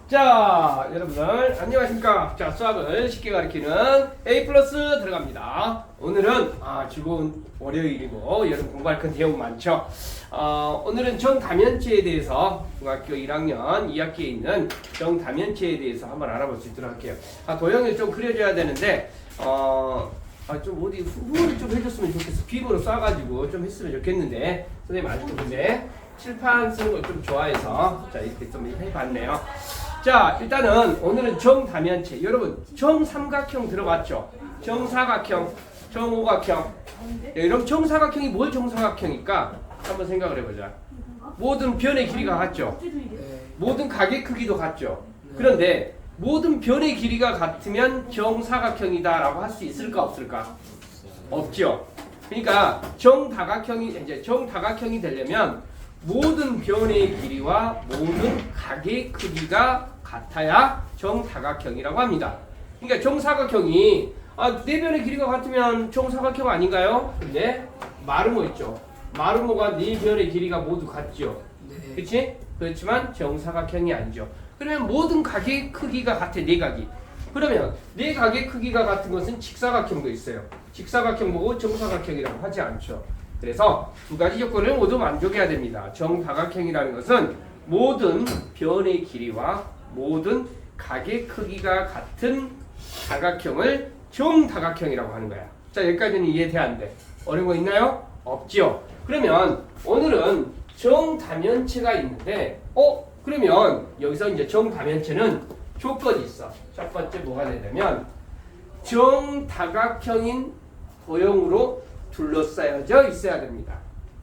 자, 여러분들 안녕하십니까? 자, 수학을 쉽게 가르치는 A 플러스 들어갑니다. 오늘은 즐거운 월요일이고 여러분 공부할 건 내용 많죠. 오늘은 정다면체에 대해서 중학교 1학년 2학기에 있는 정다면체에 대해서 한번 알아볼 수 있도록 할게요. 도형을 좀 그려줘야 되는데 좀 어디 후보를 좀 해줬으면 좋겠어. 비번으로 쏴가지고 좀 했으면 좋겠는데 선생님 아직도 근데 칠판 쓰는 걸 좀 좋아해서 자 이렇게 좀 해봤네요. 자, 일단은 오늘은 정다면체. 여러분, 정삼각형 들어봤죠? 정사각형, 정오각형. 여러분, 정사각형이 뭘 정사각형일까? 한번 생각을 해보자. 모든 변의 길이가 같죠? 모든 각의 크기도 같죠? 그런데 모든 변의 길이가 같으면 정사각형이다라고 할 수 있을까 없을까? 없죠. 그러니까 정다각형이 되려면 모든 변의 길이와 모든 각의 크기가 같아야 정다각형이라고 합니다. 그러니까 정사각형이 네 변의 길이가 같으면 정사각형 아닌가요? 근데 마르모 있죠. 마르모가 네 변의 길이가 모두 같죠. 네. 그렇지? 그렇지만 정사각형이 아니죠. 그러면 모든 각의 크기가 같아. 네 각이. 그러면 네 각의 크기가 같은 것은 직사각형도 있어요. 직사각형 보고 정사각형이라고 하지 않죠. 그래서 두 가지 조건을 모두 만족해야 됩니다. 정다각형이라는 것은 모든 변의 길이와 모든 각의 크기가 같은 다각형을 정다각형이라고 하는 거야. 자, 여기까지는 이해돼 안 돼? 어려운 거 있나요? 없지요. 그러면 오늘은 정다면체가 있는데 그러면 여기서 이제 정다면체는 조건이 있어. 첫 번째 뭐가 되냐면 정다각형인 도형으로 둘러싸여져 있어야 됩니다.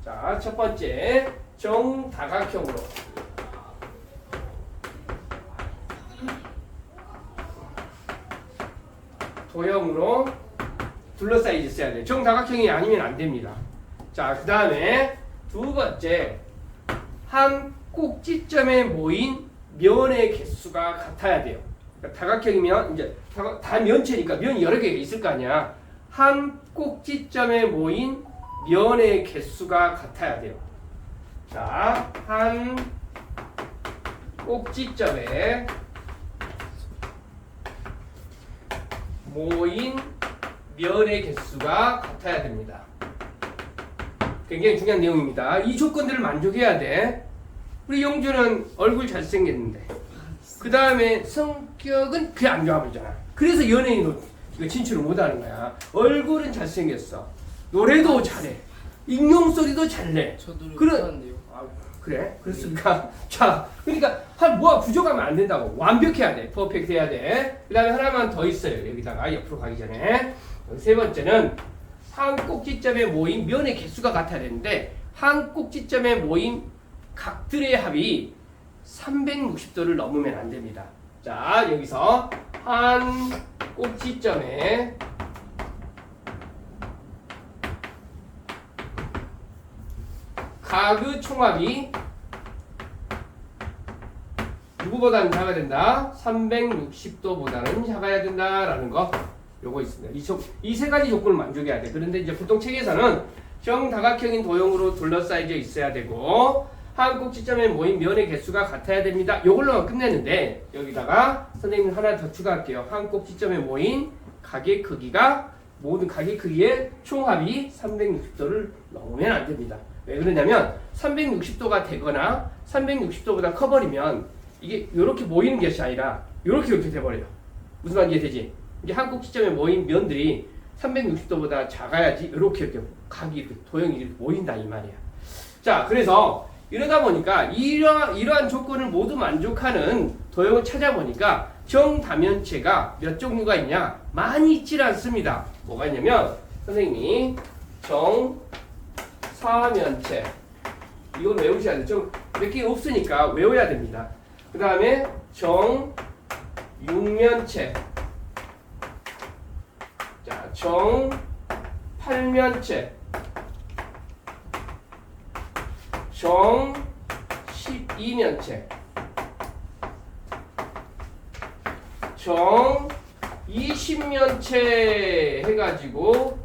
자, 첫 번째 정다각형으로 도형으로 둘러싸여 있어야 돼요. 정다각형이 아니면 안 됩니다. 자, 그 다음에 두 번째 한 꼭지점에 모인 면의 개수가 같아야 돼요. 그러니까 다각형이면 이제 다면체니까 면이 여러 개가 있을 거 아니야. 한 꼭지점에 모인 면의 개수가 같아야 돼요. 자, 한 꼭지점에 모인 면의 개수가 같아야 됩니다. 굉장히 중요한 내용입니다. 이 조건들을 만족해야 돼. 우리 영주는 얼굴 잘생겼는데 그 다음에 성격은 그게 안 좋아 보이잖아. 그래서 연예인으로 이거 진출을 못하는 거야. 얼굴은 잘생겼어. 노래도 잘해. 익명소리도 잘 내. 저도 못하는데요. 그래? 그렇습니까? 자, 그러니까 부족하면 안 된다고. 완벽해야 돼. 퍼펙트 해야 돼. 그 다음에 하나만 더 있어요. 여기다가 옆으로 가기 전에. 세 번째는 한 꼭지점에 모인 면의 개수가 같아야 되는데 한 꼭지점에 모인 각들의 합이 360도를 넘으면 안 됩니다. 자, 여기서 한 꼭지점에 각의 총합이 누구보다는 작아야 된다. 360도보다는 작아야 된다라는 거 요거 있습니다. 이 세 가지 조건을 만족해야 돼. 그런데 이제 보통 책에서는 정다각형인 도형으로 둘러싸여져 있어야 되고 한 꼭지점에 모인 면의 개수가 같아야 됩니다. 요걸로만 끝내는데 여기다가 선생님 하나 더 추가할게요. 한 꼭지점에 모인 각의 크기가 모든 각의 크기의 총합이 360도를 넘으면 안 됩니다. 왜 그러냐면 360도가 되거나 360도보다 커버리면 이게 이렇게 모이는 것이 아니라 이렇게 돼버려요. 무슨 말인지 이해되지? 이게 한 꼭지점에 모인 면들이 360도보다 작아야지 이렇게 각이 이렇게 도형이 이렇게 모인다 이 말이야. 자, 그래서 이러다 보니까 이러한 조건을 모두 만족하는 도형을 찾아보니까 정다면체가 몇 종류가 있냐? 많이 있질 않습니다. 뭐가 있냐면 선생님이 정사면체 이건 외우셔야 돼. 좀 몇 개 없으니까 외워야 됩니다. 그 다음에 정육면체, 자, 정팔면체, 정12면체, 정20면체 해가지고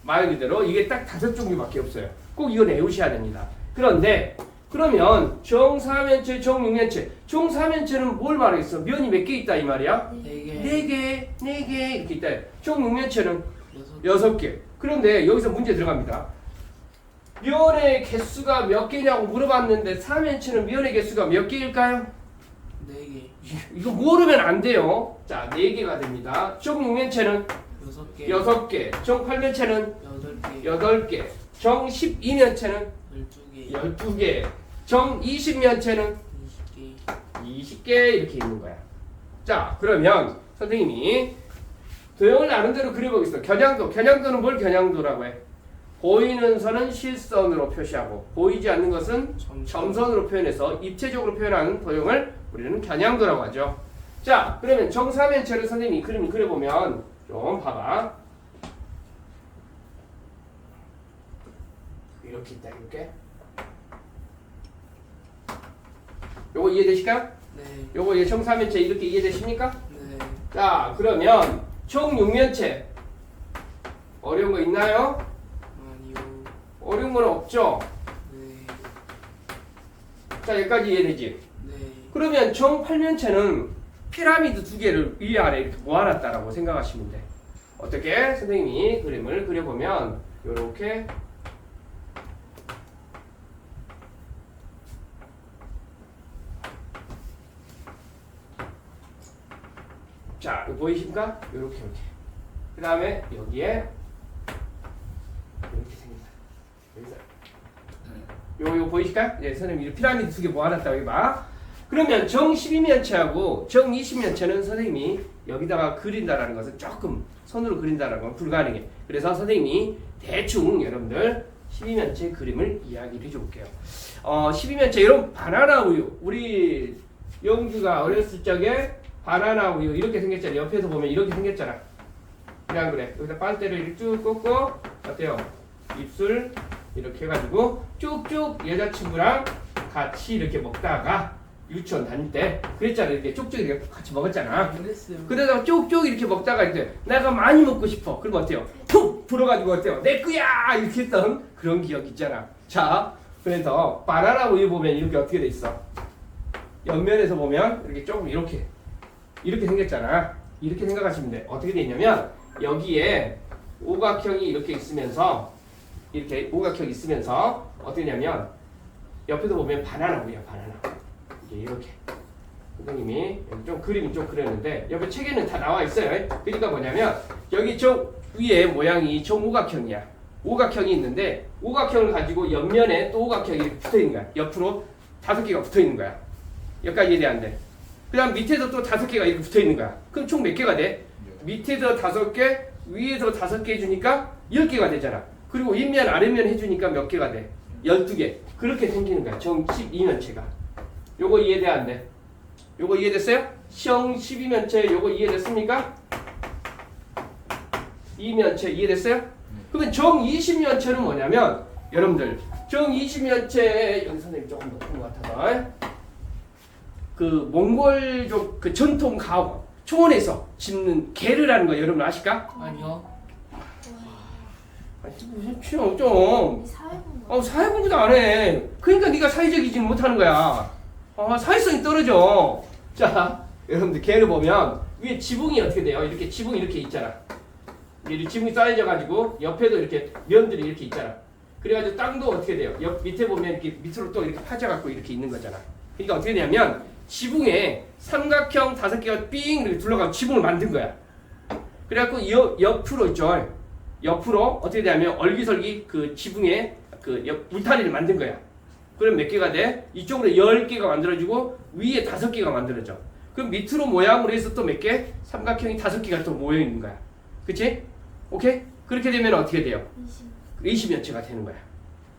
말 그대로 이게 딱 5종류밖에 없어요. 꼭 이거 외우셔야 됩니다. 그런데 그러면 정사면체, 정육면체. 정사면체는 뭘 말하겠어? 면이 몇 개 있다 이 말이야? 4개, 4개 이렇게 있다. 정육면체는 6개. 그런데 여기서 문제 들어갑니다. 면의 개수가 몇 개냐고 물어봤는데 사면체는 면의 개수가 몇 개일까요? 4개. 이거 모르면 안 돼요. 자, 4개가 됩니다. 정육면체는 6개. 6개. 정팔면체는 8개. 8개. 정12면체는 12개. 12개. 정20면체는 20개. 20개 이렇게 있는 거야. 자, 그러면 선생님이 도형을 나름대로 그려보겠어. 겨냥도. 겨냥도는 뭘 겨냥도라고 해? 보이는 선은 실선으로 표시하고 보이지 않는 것은 점선으로 표현해서 입체적으로 표현하는 도형을 우리는 겨냥도라고 하죠. 자, 그러면 정사면체를 선생님이 그림을 그려보면 좀 봐봐. 이렇게 있다 이렇게. 요거 이해되실까요? 네. 요거 얘 정사면체 이렇게 이해되십니까? 네. 자, 그러면 정육면체 어려운 거 있나요? 아니요. 어려운 건 없죠? 네. 자, 여기까지 이해되지? 네. 그러면 정팔면체는 피라미드 2개를 위아래 이렇게 모아놨다라고 생각하시면 돼. 어떻게? 선생님이 그림을 그려보면 요렇게 자, 이거 보이십니까? 요렇게 이렇게. 그 다음에 여기에 이렇게 생긴다. 여기서 요거 보이실까요? 네, 선생님이 이렇게 피라미드 2개 모아놨다 여기 봐. 그러면 정12면체하고 정20면체는 선생님이 여기다가 그린다라는 것은 조금 손으로 그린다라는 건 불가능해. 그래서 선생님이 대충 여러분들 12면체 그림을 이야기를 해줄게요. 12면체 여러분 바나나 우유 우리 영주가 어렸을 적에 바나나 우유 이렇게 생겼잖아. 옆에서 보면 이렇게 생겼잖아. 그냥 그래. 여기다 빨대를 이렇게 쭉 꽂고 어때요? 입술 이렇게 해가지고 쭉쭉 여자친구랑 같이 이렇게 먹다가 유치원 다닐 때 그랬잖아. 이렇게 쭉쭉 이렇게 같이 먹었잖아. 그랬어요. 그러다가 쭉쭉 이렇게 먹다가 이제 내가 많이 먹고 싶어. 그러면 어때요? 툭 불어가지고 어때요? 내 거야! 이렇게 했던 그런 기억 있잖아. 자, 그래서 바나나 우유 보면 이렇게 어떻게 돼 있어? 옆면에서 보면 이렇게 조금 이렇게 생겼잖아. 이렇게 생각하시면 돼. 어떻게 돼 있냐면 여기에 오각형이 이렇게 있으면서 이렇게 오각형이 있으면서 어떻게 되냐면 옆에도 보면 바나나 우유야. 바나나. 이렇게 선생님이 좀 그림이 좀 그렸는데 옆에 책에는 다 나와 있어요. 그러니까 뭐냐면 여기 저 위에 모양이 정오각형이야. 오각형이 있는데 오각형을 가지고 옆면에 또 오각형이 이렇게 붙어 있는 거야. 옆으로 5개가 붙어 있는 거야. 여기까지 이해 안 돼. 그 다음 밑에도 또 5개가 이렇게 붙어 있는 거야. 그럼 총 몇 개가 돼? 밑에서 5개, 위에서 5개 해주니까 10개가 되잖아. 그리고 윗면 아랫면 해주니까 몇 개가 돼? 12개. 그렇게 생기는 거야. 정 12면체가. 요거 이해돼 안 돼? 요거 이해됐어요? 정 12면체 요거 이해됐습니까? 2면체 이해됐어요? 그러면 정 20면체는 뭐냐면 여러분들 정 20면체 여기 선생님 조금 높은 것 같아서 그 몽골족 그 전통 가옥 초원에서 짓는 게르라는 거 여러분 아실까? 아니요. 무슨 필요 좀 사회공부도 안 해. 그러니까 네가 사회적이지 못하는 거야. 사회성이 떨어져. 자, 여러분들 개를 보면 위에 지붕이 어떻게 돼요? 이렇게 지붕이 이렇게 있잖아. 이렇게 지붕이 쌓여져 가지고 옆에도 이렇게 면들이 이렇게 있잖아. 그래가지고 땅도 어떻게 돼요? 옆 밑에 보면 이렇게 밑으로 또 이렇게 파져 갖고 이렇게 있는 거잖아. 그러니까 어떻게 되냐면 지붕에 삼각형 5개가 삥 이렇게 둘러가고 지붕을 만든 거야. 그래갖고 옆으로 있죠. 옆으로 어떻게 되냐면 얼기설기 그 지붕에 그 울타리를 만든 거야. 그럼 몇 개가 돼? 이쪽으로 10개가 만들어지고 위에 5개가 만들어져. 그럼 밑으로 모양으로 해서 또 몇 개? 삼각형이 5개가 또 모여 있는 거야. 그치? 오케이? 그렇게 되면 어떻게 돼요? 20면체가 되는 거야.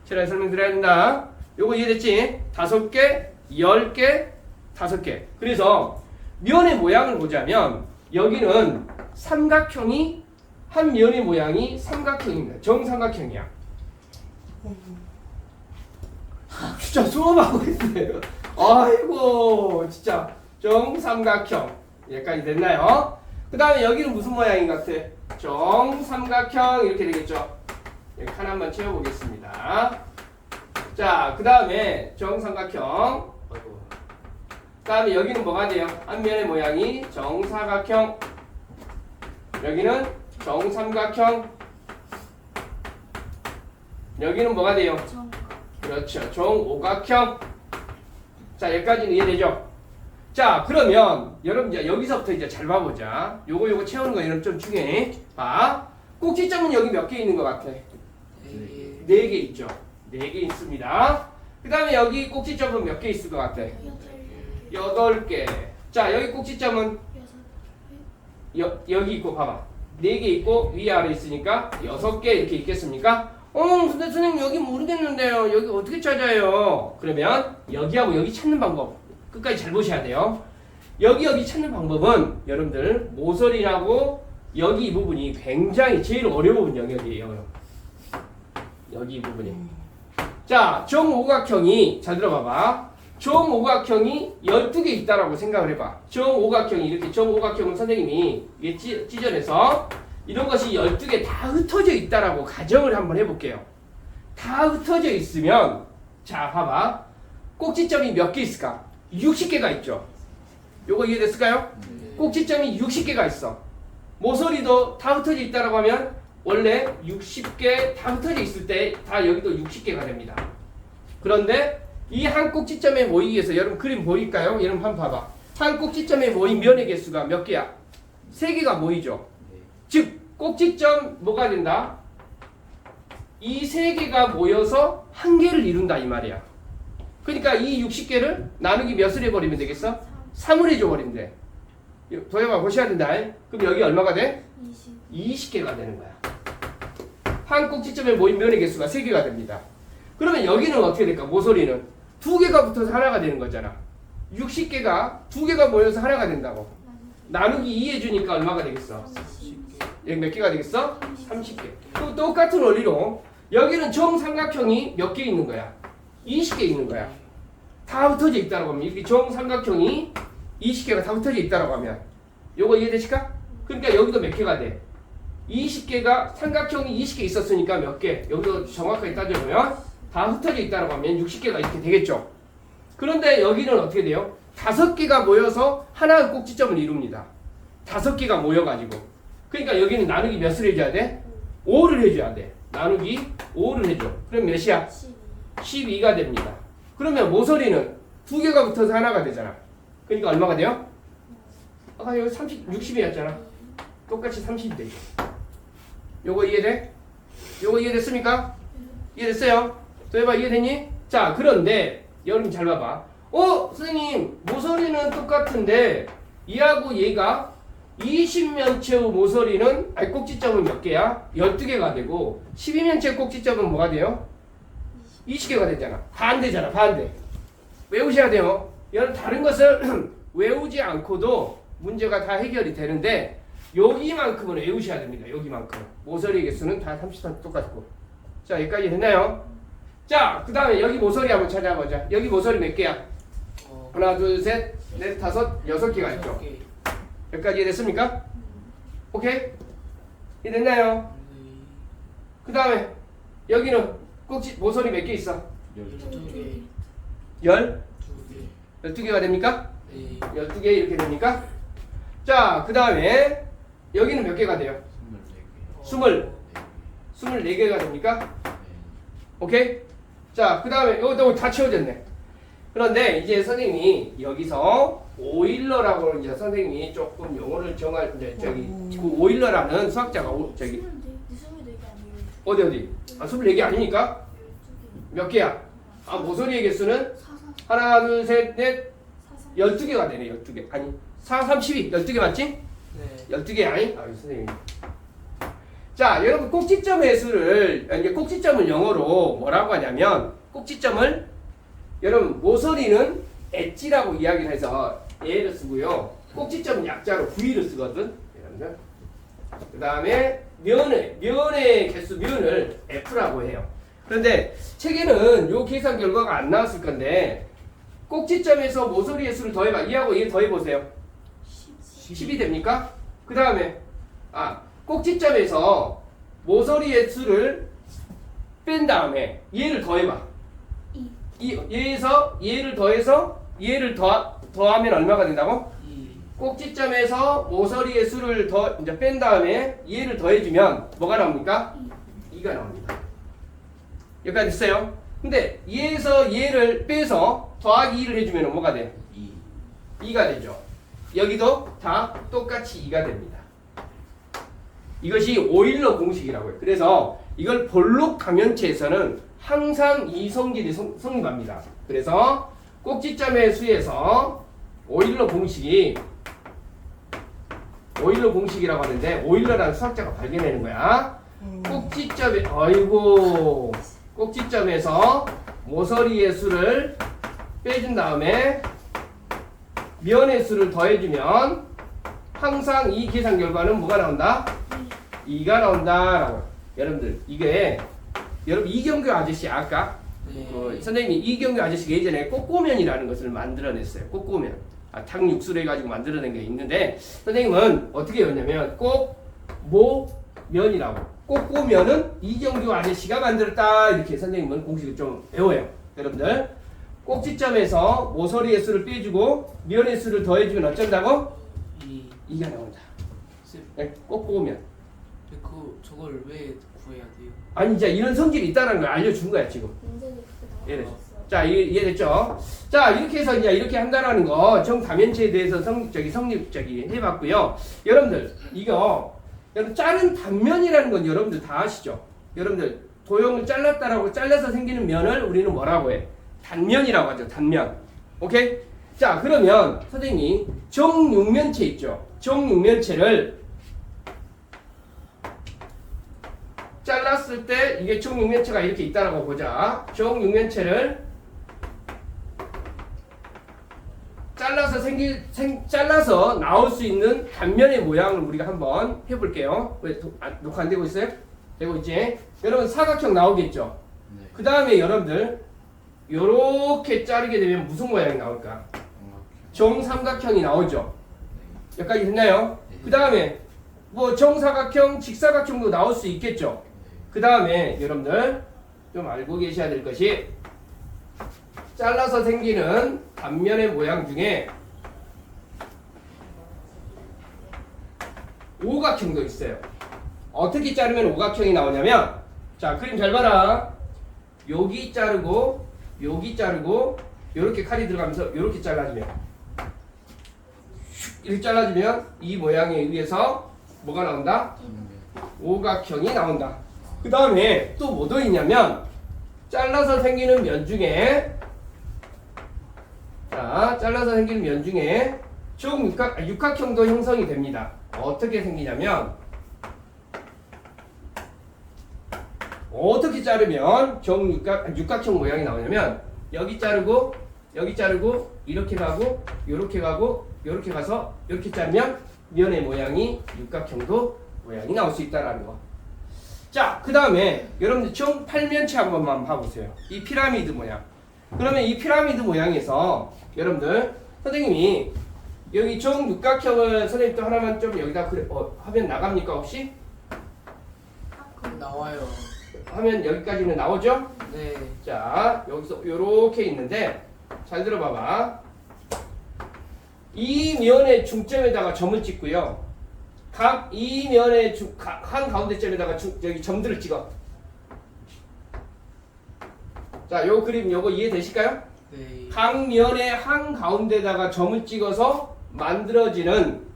제가 설명드려야 된다. 요거 이해됐지? 5개, 10개, 5개. 그래서 면의 모양을 보자면 여기는 삼각형이 한 면의 모양이 삼각형입니다. 정삼각형이야. 진짜 수업하고 있어요. 아이고 진짜 정삼각형 여기까지 됐나요? 그 다음에 여기는 무슨 모양인 것 같아? 정삼각형 이렇게 되겠죠. 여기 하나만 채워보겠습니다. 자, 그 다음에 정삼각형. 아이고. 그 다음에 여기는 뭐가 돼요? 앞면의 모양이 정사각형. 여기는 정삼각형. 여기는 뭐가 돼요? 그렇죠. 정오각형. 자, 여기까지는 이해되죠? 자, 그러면 여러분 이제 여기서부터 이제 잘 봐보자. 요거 채우는 거 여러분 좀 중요해. 봐. 꼭지점은 여기 몇 개 있는 것 같아? 4개. 4개 있죠. 4개 있습니다. 그 다음에 여기 꼭지점은 몇 개 있을 것 같아? 8개. 자, 여기 꼭지점은 여기 있고 봐봐. 4개 있고 위아래 있으니까 6개 이렇게 있겠습니까? 근데 선생님 여기 모르겠는데요. 여기 어떻게 찾아요? 그러면 여기하고 여기 찾는 방법 끝까지 잘 보셔야 돼요. 여기 찾는 방법은 여러분들 모서리하고 여기 이 부분이 굉장히 제일 어려운 영역이에요. 여기 이 부분이. 자, 정오각형이 잘 들어봐봐. 정오각형이 12개 있다라고 생각을 해봐. 정오각형이 이렇게 정오각형은 선생님이 이게 찢어내서 이런 것이 12개 다 흩어져 있다라고 가정을 한번 해볼게요. 다 흩어져 있으면 자 봐봐. 꼭지점이 몇 개 있을까? 60개가 있죠. 요거 이해됐을까요? 꼭지점이 60개가 있어. 모서리도 다 흩어져 있다라고 하면 원래 60개 다 흩어져 있을 때 다 여기도 60개가 됩니다. 그런데 이 한 꼭지점에 모이기 위해서 여러분 그림 보일까요? 여러분 한번 봐봐. 한 꼭지점에 모인 면의 개수가 몇 개야? 3개가 모이죠. 즉 꼭지점 뭐가 된다? 이 3개가 모여서 한 개를 이룬다 이 말이야. 그러니까 이 60개를 나누기 몇을 해버리면 되겠어? 3을 해줘버리면 돼. 도형아 보셔야 된다. 그럼 여기 얼마가 돼? 20개가 되는 거야. 한 꼭지점에 모인 면의 개수가 3개가 됩니다. 그러면 여기는 어떻게 될까? 모서리는 2개가 붙어서 하나가 되는 거잖아. 60개가 2개가 모여서 하나가 된다고. 나누기 2 해주니까 얼마가 되겠어? 여기 몇 개가 되겠어? 30개. 또 똑같은 원리로 여기는 정삼각형이 몇 개 있는 거야? 20개 있는 거야. 다 흩어져 있다고 하면 이렇게 정삼각형이 20개가 다 흩어져 있다고 하면 요거 이해되실까? 그러니까 여기도 몇 개가 돼? 20개가 삼각형이 20개 있었으니까 몇 개? 여기도 정확하게 따져보면 다 흩어져 있다고 하면 60개가 이렇게 되겠죠. 그런데 여기는 어떻게 돼요? 5개가 모여서 하나의 꼭지점을 이룹니다. 5개가 모여가지고. 그러니까 여기는 나누기 몇을 해줘야 돼? 5를 해줘야 돼. 나누기 5를 해줘. 그럼 몇이야? 12가 됩니다. 그러면 모서리는 2개가 붙어서 하나가 되잖아. 그러니까 얼마가 돼요? 아까 여기 60이었잖아. 똑같이 30이 되죠. 요거 이해돼? 요거 이해됐습니까? 이해됐어요? 또 해봐. 이해됐니? 자, 그런데 여러분 잘 봐봐. 선생님 모서리는 똑같은데 얘하고 얘가 20면체의 모서리는 꼭지점은 몇 개야? 12개가 되고 12면체 꼭지점은 뭐가 돼요? 20개가 되잖아. 반대잖아. 반대. 외우셔야 돼요. 여러분 다른 것을 외우지 않고도 문제가 다 해결이 되는데 여기만큼은 외우셔야 됩니다. 여기만큼. 모서리 개수는 다 30단 똑같고. 자, 여기까지 됐나요? 자, 그 다음에 여기 모서리 한번 찾아보자. 여기 모서리 몇 개야? 하나, 둘, 셋, 넷, 다섯, 6개가 있죠. 여기까지 됐습니까? 오케이? 이해됐나요? 그 다음에 여기는 꼭지 모서리 몇 개 있어? 12개가 됩니까? 12개 이렇게 됩니까? 자, 그 다음에 여기는 몇 개가 돼요? 24개가 됩니까? 오케이? 자, 그 다음에 이거 다 채워졌네. 그런데 이제 선생님이 여기서 오일러라고 이제 선생님이 조금 용어를 정할 이제 그 오일러라는 수학자가 어디? 아, 24개 아닙니까? 몇 개야? 모서리의 개수는 하나, 둘, 셋, 넷, 12개가 되네. 12개. 아니, 4, 32. 12개 맞지? 네. 12개 아니? 선생님. 자, 여러분 꼭지점 회수를 이제 꼭지점을 영어로 뭐라고 하냐면 꼭지점을 여러분 모서리는 엣지라고 이야기를 해서 A를 쓰고요. 꼭지점은 약자로 V를 쓰거든. 여러분들. 그 다음에 면의 개수 면을 F라고 해요. 그런데 책에는 요 계산 결과가 안 나왔을 건데 꼭지점에서 모서리의 수를 더해봐. 이하고 얘 더해보세요. 10이 됩니까? 그 다음에 꼭지점에서 모서리의 수를 뺀 다음에 얘를 더해봐. 얘에서 얘를 더해서 얘를 더하면 얼마가 된다고? 2. 꼭지점에서 모서리의 수를 이제 뺀 다음에 얘를 더해주면 뭐가 나옵니까? 2가 나옵니다. 여기까지 됐어요? 근데 얘에서 얘를 빼서 더하기 2를 해주면 뭐가 돼요? 2가 되죠. 여기도 다 똑같이 2가 됩니다. 이것이 오일러 공식이라고요. 그래서 이걸 볼록 가면체에서는 항상 이 성질이 성립합니다. 그래서 꼭지점의 수에서 오일러 공식이라고 하는데 오일러라는 수학자가 발견하는 거야. 꼭지점에서 모서리의 수를 빼준 다음에 면의 수를 더해주면 항상 이 계산 결과는 뭐가 나온다? 2가 나온다라고. 여러분들 이게 여러분 이경규 아저씨 아까 네. 선생님이 이경규 아저씨가 예전에 꼬꼬면이라는 것을 만들어냈어요. 꼬꼬면. 탕육수를 해가지고 만들어낸 게 있는데 선생님은 어떻게 외웠냐면 꼭모면이라고. 꼬꼬면은 이경규 아저씨가 만들었다 이렇게 선생님은 공식을 좀 외워요. 여러분들 꼭지점에서 모서리의 수를 빼주고 면의 수를 더해주면 어쩐다고? 2가 나온다. 네, 꼬꼬면. 저걸 왜 구해야 돼요? 아니 이제 이런 성질이 있다는 걸 알려준 거야 지금. 자, 이해됐죠? 자, 이렇게 해서 이제 이렇게 한다라는 거 정다면체에 대해서 성립 해봤고요. 여러분들 이거 여러분 자른 단면이라는 건 여러분들 다 아시죠? 여러분들 도형을 잘라서 생기는 면을 우리는 뭐라고 해? 단면이라고 하죠. 단면. 오케이? 자, 그러면 선생님이 정육면체 있죠? 정육면체를 잘랐을 때 이게 정육면체가 이렇게 있다라고 보자. 정육면체를 잘라서 나올 수 있는 단면의 모양을 우리가 한번 해볼게요. 왜 녹화 안 되고 있어요? 되고 있지? 여러분 사각형 나오겠죠? 네. 그 다음에 여러분들 요렇게 자르게 되면 무슨 모양이 나올까? 정삼각형이 나오죠? 여기까지 됐나요? 그 다음에 뭐 정사각형, 직사각형도 나올 수 있겠죠? 그 다음에 여러분들 좀 알고 계셔야 될 것이 잘라서 생기는 단면의 모양 중에 오각형도 있어요. 어떻게 자르면 오각형이 나오냐면 자, 그림 잘 봐라. 여기 자르고 여기 자르고 요렇게 칼이 들어가면서 요렇게 잘라주면 이렇게 잘라주면 이 모양에 의해서 뭐가 나온다? 오각형이 나온다. 그 다음에 또 뭐 더 있냐면 잘라서 생기는 면 중에 육각형도 형성이 됩니다. 어떻게 생기냐면 어떻게 자르면 육각형 모양이 나오냐면 여기 자르고 이렇게 가고 요렇게 가고 요렇게 가서 이렇게 자르면 면의 모양이 육각형도 모양이 나올 수 있다라는 거. 자, 그 다음에 여러분들 정팔면체 한 번만 봐보세요. 이 피라미드 모양. 그러면 이 피라미드 모양에서 여러분들 선생님이 여기 정육각형을 선생님 또 하나만 좀 여기다 화면 나갑니까 혹시? 나와요. 화면 여기까지는 나오죠? 네. 자, 여기서 요렇게 있는데 잘 들어봐봐. 이 면의 중점에다가 점을 찍고요. 각 이 면의 한 가운데 점에다가 여기 점들을 찍어. 자, 요 그림 요거 이해되실까요? 네. 각 면의 한 가운데다가 점을 찍어서 만들어지는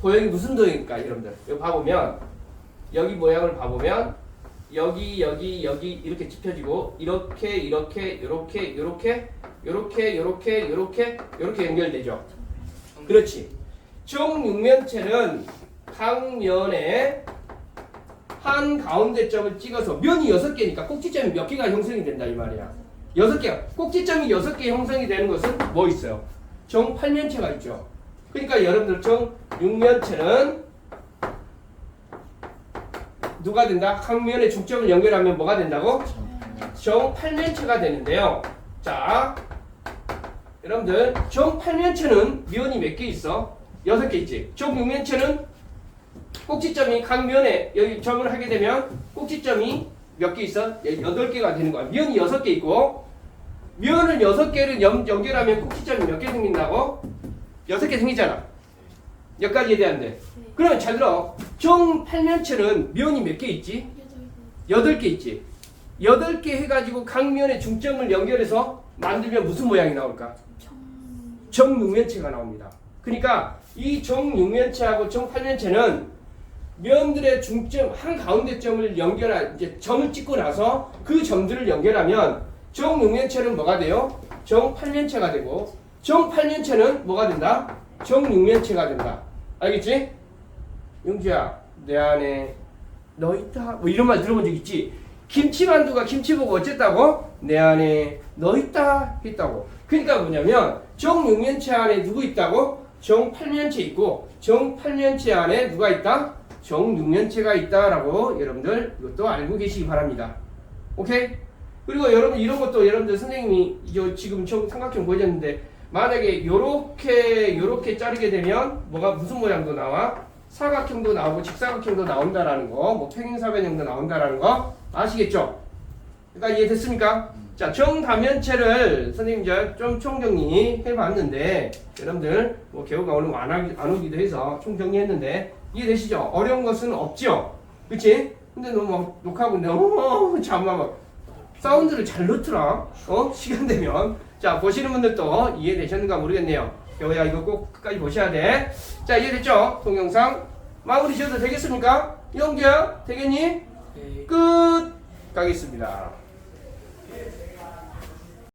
도형이 무슨 도형일까, 여러분들? 여기 봐보면 여기 모양을 봐보면 여기 이렇게 짚혀지고 이렇게 연결되죠. 그렇지. 정육면체는 각 면에 한 가운데 점을 찍어서 면이 6개니까 꼭지점이 몇 개가 형성이 된다 이 말이야. 6개가. 꼭지점이 6개 형성이 되는 것은 뭐 있어요? 정팔면체가 있죠. 그러니까 여러분들 정육면체는 누가 된다? 각 면의 중점을 연결하면 뭐가 된다고? 정팔면체가 되는데요. 자, 여러분들 정팔면체는 면이 몇 개 있어? 6개 있지. 정육면체는 꼭지점이 각 면에 여기 점을 하게 되면 꼭지점이 몇 개 있어? 8개가 되는 거야. 면이 6개 있고 면을 6개를 연결하면 꼭지점이 몇 개 생긴다고? 6개 생기잖아. 여기까지 이해되는데. 그러면 잘 들어. 정팔면체는 면이 몇 개 있지? 8개 있지. 8개 해가지고 각 면의 중점을 연결해서 만들면 무슨 모양이 나올까? 정육면체가 나옵니다. 그러니까 이 정육면체하고 정팔면체는 면들의 중점 한 가운데 점을 연결한 이제 점을 찍고 나서 그 점들을 연결하면 정육면체는 뭐가 돼요? 정팔면체가 되고 정팔면체는 뭐가 된다? 정육면체가 된다. 알겠지? 용주야, 내 안에 너 있다. 뭐 이런 말 들어본 적 있지? 김치만두가 김치 보고 어쨌다고? 내 안에 너 있다 했다고. 그러니까 뭐냐면 정육면체 안에 누구 있다고? 정팔면체 있고 정팔면체 안에 누가 있다? 정육면체가 있다라고 여러분들 이것도 알고 계시기 바랍니다. 오케이? 그리고 여러분 이런 것도 여러분들 선생님이 지금 삼각형 보여줬는데 만약에 요렇게 자르게 되면 뭐가 무슨 모양도 나와? 사각형도 나오고 직사각형도 나온다라는 거, 뭐 평행사변형도 나온다라는 거 아시겠죠? 그러니까 이해됐습니까? 자, 정다면체를 선생님 이제 좀 총정리 해봤는데 여러분들 뭐 개호가 오늘 안 오기도 해서 총정리했는데 이해되시죠? 어려운 것은 없죠? 그치? 근데 너무 막 녹화하고 너무 참만 막 사운드를 잘 넣더라. 시간 되면. 자, 보시는 분들도 이해되셨는가 모르겠네요. 여기야 이거 꼭 끝까지 보셔야 돼. 자, 이해됐죠? 동영상 마무리 지어도 되겠습니까? 영규야 되겠니? 네. 끝 가겠습니다.